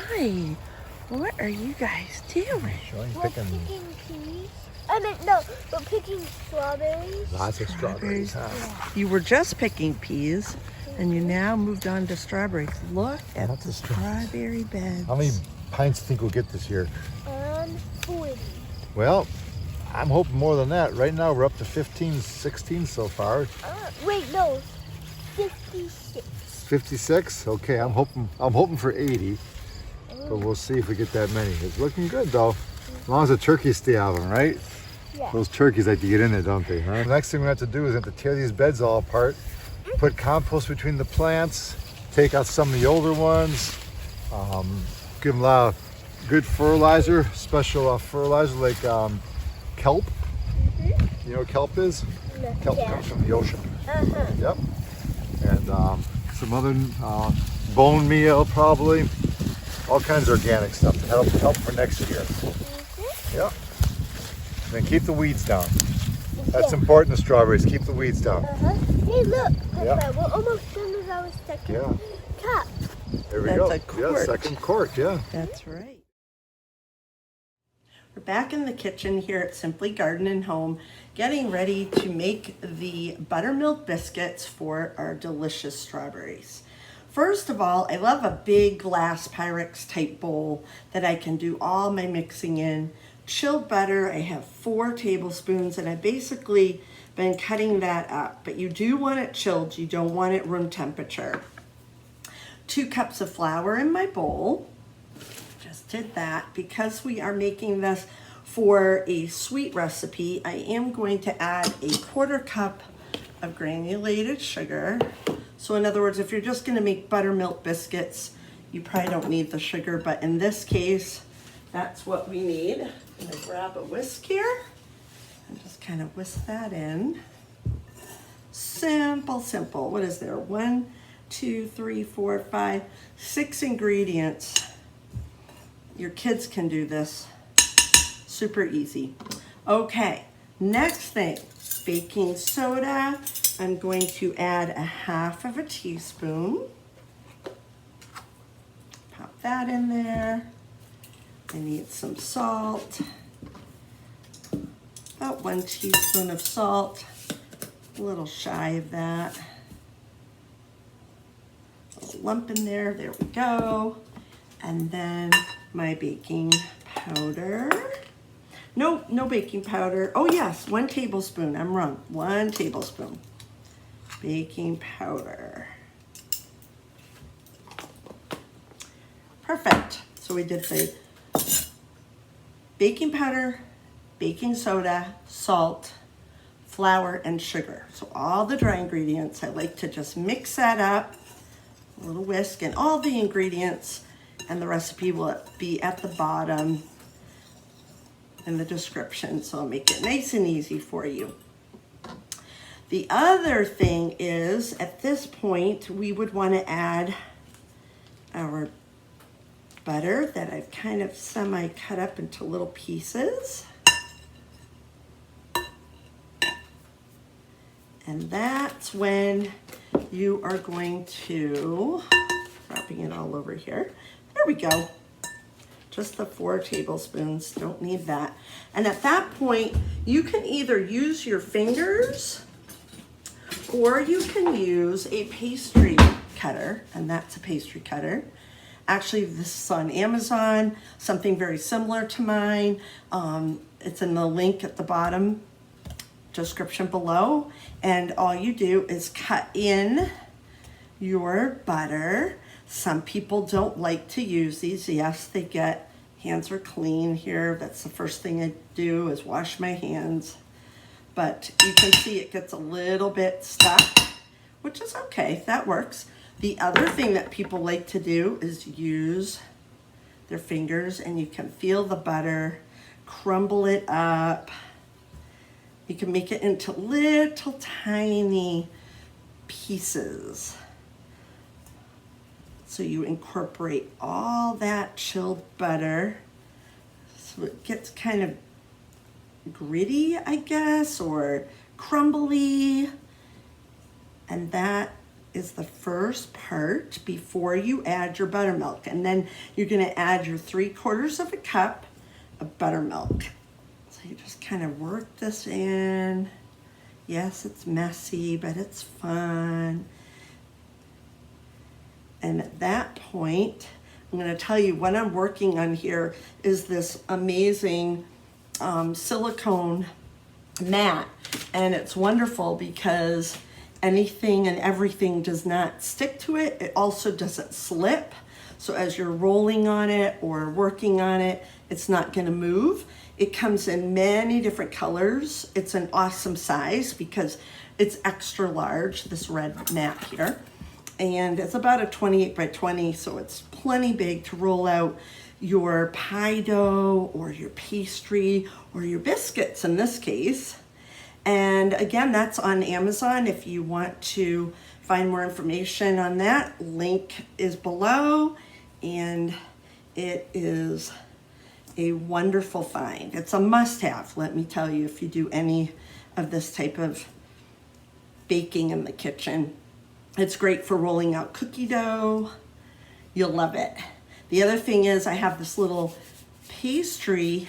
Hi. What are you guys doing? We're picking peas. No, we're picking strawberries. Lots of strawberries, huh? Yeah. You were just picking peas, and you now moved on to strawberries. Look at Lots the of strawberries. strawberry beds. How many pints do you think we'll get this year? 40. Well, I'm hoping more than that. Right now we're up to 15, 16 so far. Wait, no, 56. 56? Okay, I'm hoping for 80. But we'll see if we get that many. It's looking good though. As long as the turkeys stay out of them, right? Yeah. Those turkeys like to get in there, don't they? Huh? The next thing we have to do is have to tear these beds all apart, put compost between the plants, take out some of the older ones, give them a lot of good fertilizer, special fertilizer like kelp. You know what kelp is? No. Kelp comes from the ocean. Yep. And some other bone meal probably. All kinds of organic stuff to help for next year. Yep. And then keep the weeds down. That's important to strawberries. Keep the weeds down. Hey, look. Yep. We're almost done with our second cup. There we That's go. a quart. Yeah, second quart, yeah. That's right. We're back in the kitchen here at Simply Garden and Home, getting ready to make the buttermilk biscuits for our delicious strawberries. First of all, I love a big glass Pyrex type bowl that I can do all my mixing in. Chilled butter, I have 4 tablespoons, and I basically been cutting that up, but you do want it chilled, you don't want it room temperature. 2 cups of flour in my bowl. Just did that. Because we are making this for a sweet recipe, I am going to add a 1/4 cup of granulated sugar. So in other words, if you're just going to make buttermilk biscuits, you probably don't need the sugar, but in this case, that's what we need. I'm going to grab a whisk here and just kind of whisk that in. Simple, simple. What is there? 1, 2, 3, 4, 5, 6 ingredients. Your kids can do this. Super easy. Okay, next thing, baking soda. I'm going to add 1/2 teaspoon. Pop that in there. I need some salt. About 1 teaspoon of salt. A little shy of that. A little lump in there. There we go. And then my baking powder. No baking powder. Oh yes, 1 tablespoon. I'm wrong. 1 tablespoon. Baking powder. Perfect. So we did the baking powder, baking soda, salt, flour, and sugar. So all the dry ingredients. I like to just mix that up, a little whisk, and all the ingredients, and the recipe will be at the bottom in the description. So I'll make it nice and easy for you. The other thing is, at this point, we would want to add our butter that I've kind of semi-cut up into little pieces. And that's when you are going to, dropping it all over here. There we go. Just the 4 tablespoons, don't need that. And at that point, you can either use your fingers or you can use a pastry cutter, and that's a pastry cutter. Actually, this is on Amazon, something very similar to mine. It's in the link at the bottom description below. And all you do is cut in your butter. Some people don't like to use these. Yes, they get, hands are clean here. That's the first thing I do is wash my hands. But you can see it gets a little bit stuck, which is okay, that works. The other thing that people like to do is use their fingers, and you can feel the butter, crumble it up. You can make it into little tiny pieces. So you incorporate all that chilled butter so it gets kind of gritty, I guess, or crumbly. And that is the first part before you add your buttermilk. And then you're gonna add your 3/4 of a cup of buttermilk. So you just kind of work this in. Yes, it's messy, but it's fun. And at that point, I'm gonna tell you what I'm working on here is this amazing silicone mat. And it's wonderful because anything and everything does not stick to it. It also doesn't slip. So as you're rolling on it or working on it, it's not gonna move. It comes in many different colors. It's an awesome size because it's extra large, this red mat here. And it's about a 28 by 20, so it's plenty big to roll out your pie dough or your pastry or your biscuits in this case. And again, that's on Amazon. If you want to find more information on that, link is below. And it is a wonderful find. It's a must-have, let me tell you, if you do any of this type of baking in the kitchen. It's great for rolling out cookie dough. You'll love it. The other thing is I have this little pastry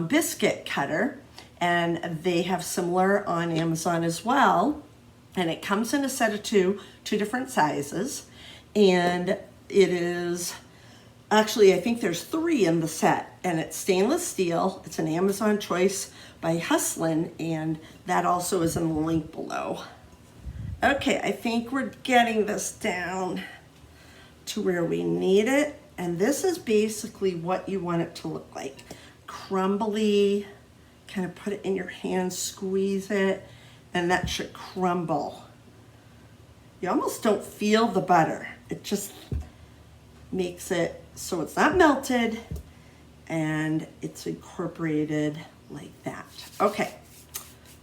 biscuit cutter, and they have similar on Amazon as well. And it comes in a set of two different sizes. And it is, actually I think there's 3 in the set, and it's stainless steel. It's an Amazon choice by Hustlin, and that also is in the link below. Okay, I think we're getting this down to where we need it. And this is basically what you want it to look like. Crumbly, kind of put it in your hand, squeeze it, and that should crumble. You almost don't feel the butter. It just makes it so it's not melted and it's incorporated like that. Okay,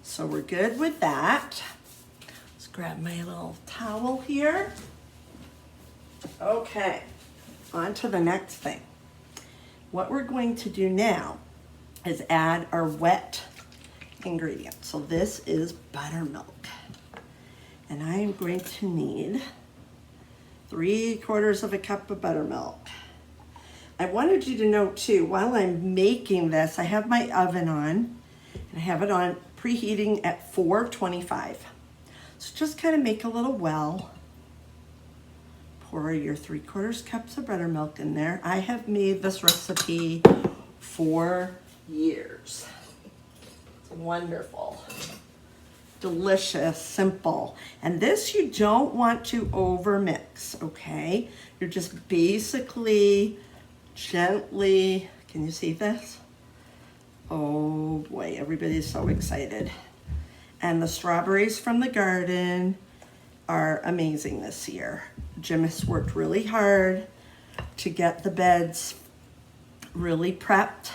so we're good with that. Let's grab my little towel here. Okay, on to the next thing. What we're going to do now is add our wet ingredient. So this is buttermilk. And I am going to need 3/4 of a cup of buttermilk. I wanted you to know too, while I'm making this, I have my oven on, and I have it on preheating at 425. So just kind of make a little well. Pour your 3/4 cups of buttermilk in there. I have made this recipe for years. It's wonderful, delicious, simple. And this you don't want to over mix, okay? You're just basically gently, can you see this? Oh boy, everybody's so excited. And the strawberries from the garden are amazing this year. Jim has worked really hard to get the beds really prepped,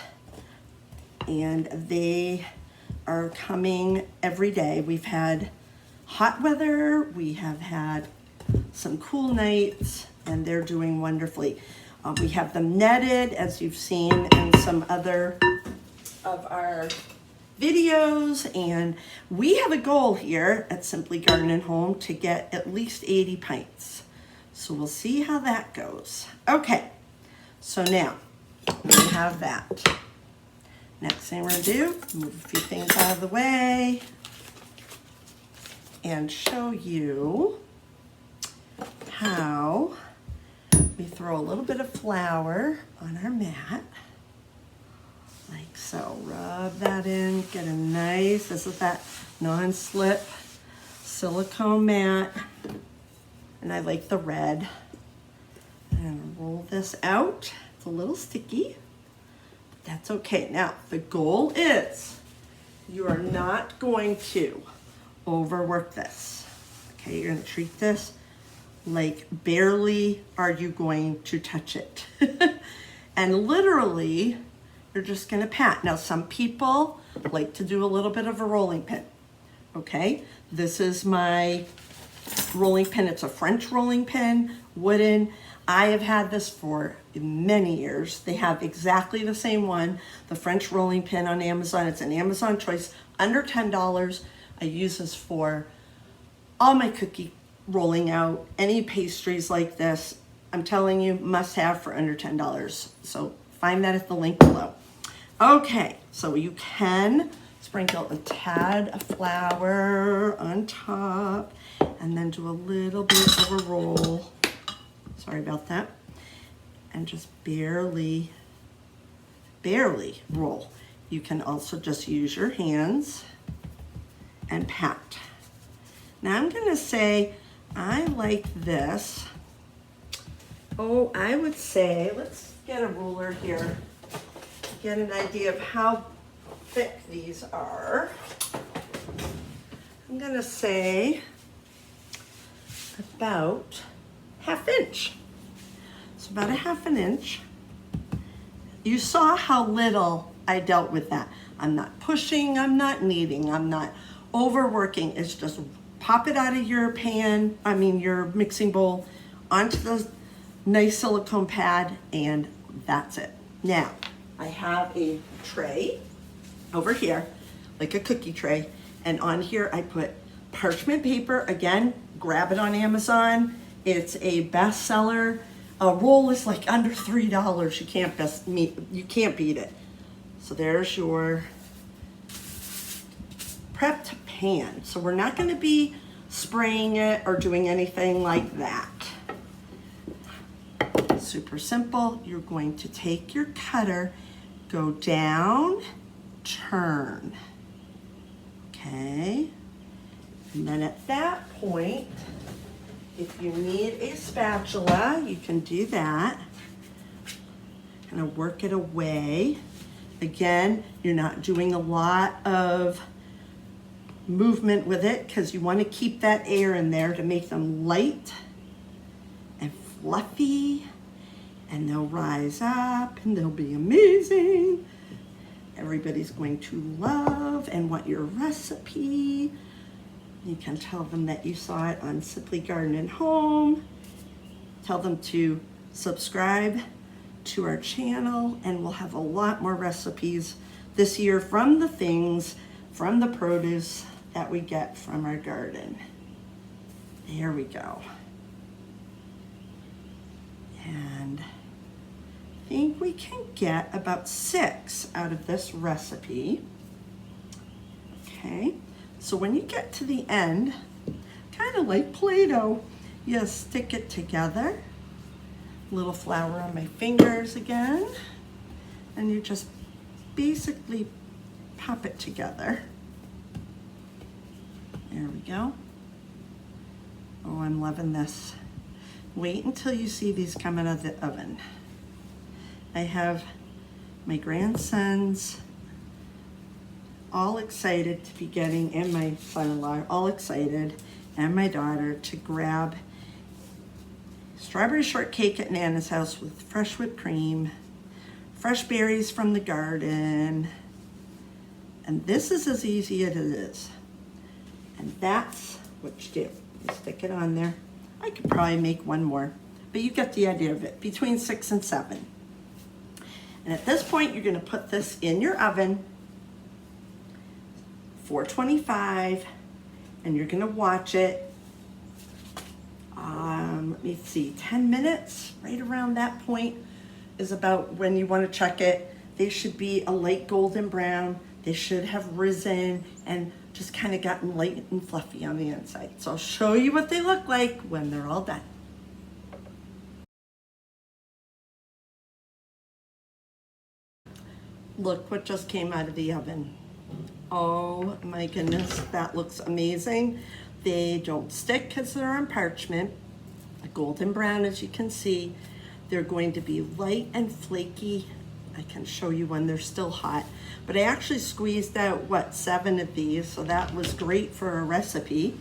and they are coming every day. We've had hot weather, we have had some cool nights, and they're doing wonderfully. We have them netted, as you've seen in some other of our videos, and we have a goal here at Simply Garden and Home to get at least 80 pints. So we'll see how that goes. Okay, so now we have that. Next thing we're gonna do, move a few things out of the way and show you how we throw a little bit of flour on our mat. Like so, rub that in, get a nice, this is that non-slip silicone mat. And I like the red. And roll this out. It's a little sticky, but that's okay. Now, the goal is you are not going to overwork this. Okay, you're gonna treat this like barely are you going to touch it. And literally, you're just gonna pat. Now, some people like to do a little bit of a rolling pin. Okay, this is my rolling pin. It's a French rolling pin, wooden. I have had this for many years. They have exactly the same one, the French rolling pin on Amazon. It's an Amazon choice, under $10. I use this for all my cookie rolling out any pastries like this, I'm telling you, must have for under $10. So find that at the link below. Okay, so you can sprinkle a tad of flour on top and then do a little bit of a roll. Sorry about that. And just barely roll. You can also just use your hands and pat. Now I'm gonna say I like this. Oh, I would say, let's get a ruler here, get an idea of how thick these are. I'm gonna say about ½ inch. So about a ½ inch. You saw how little I dealt with that. I'm not pushing, I'm not kneading, I'm not overworking. It's just pop it out of your pan, your mixing bowl, onto the nice silicone pad, and that's it. Now, I have a tray over here, like a cookie tray, and on here I put parchment paper. Again, grab it on Amazon. It's a bestseller. A roll is like under $3. You can't beat it. So there's your prepped pan. So we're not going to be spraying it or doing anything like that. Super simple. You're going to take your cutter, go down, turn. Okay. And then at that point, if you need a spatula, you can do that. And work it away. Again, you're not doing a lot of movement with it because you want to keep that air in there to make them light and fluffy, and they'll rise up and they'll be amazing. Everybody's going to love and want your recipe. You can tell them that you saw it on Simply Garden and Home. Tell them to subscribe to our channel, and we'll have a lot more recipes this year from the produce that we get from our garden. There we go. And I think we can get about 6 out of this recipe. Okay, so when you get to the end, kind of like Play-Doh, you stick it together. Little flour on my fingers again, and you just basically pop it together. There we go. Oh, I'm loving this. Wait until you see these come out of the oven. I have my grandsons all excited to be getting, and my son-in-law all excited, and my daughter to grab strawberry shortcake at Nana's house with fresh whipped cream, fresh berries from the garden. And this is as easy as it is. And that's what you do. You stick it on there. I could probably make one more, but you get the idea of it, between 6 and 7. And at this point, you're gonna put this in your oven, 425, and you're gonna watch it. Let me see, 10 minutes, right around that point is about when you want to check it. They should be a light golden brown. They should have risen and just kind of gotten light and fluffy on the inside. So I'll show you what they look like when they're all done. Look what just came out of the oven. Oh my goodness, that looks amazing. They don't stick because they're on parchment. A golden brown, as you can see. They're going to be light and flaky. I can show you when they're still hot. But I actually squeezed out, 7 of these, so that was great for a recipe.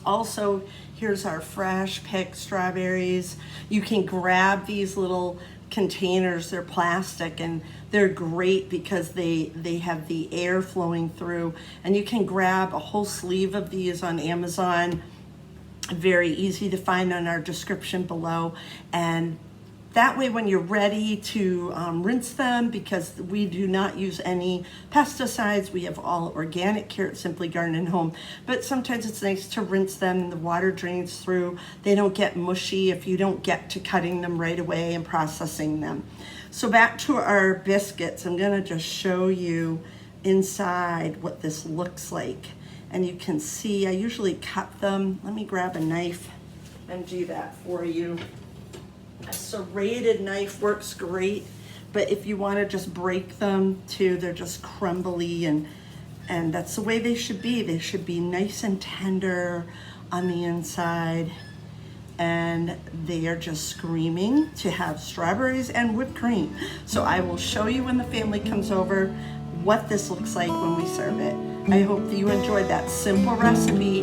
Also, here's our fresh picked strawberries. You can grab these little containers, they're plastic, and they're great because they have the air flowing through. And you can grab a whole sleeve of these on Amazon. Very easy to find on our description below. And That way when you're ready to rinse them, because we do not use any pesticides, we have all organic here at Simply Garden & Home, but sometimes it's nice to rinse them and the water drains through. They don't get mushy if you don't get to cutting them right away and processing them. So back to our biscuits, I'm gonna just show you inside what this looks like. And you can see, I usually cut them. Let me grab a knife and do that for you. A serrated knife works great, but if you want to just break them too, they're just crumbly, and that's the way they should be. They should be nice and tender on the inside, and they are just screaming to have strawberries and whipped cream. So I will show you when the family comes over what this looks like when we serve it. I hope that you enjoyed that simple recipe.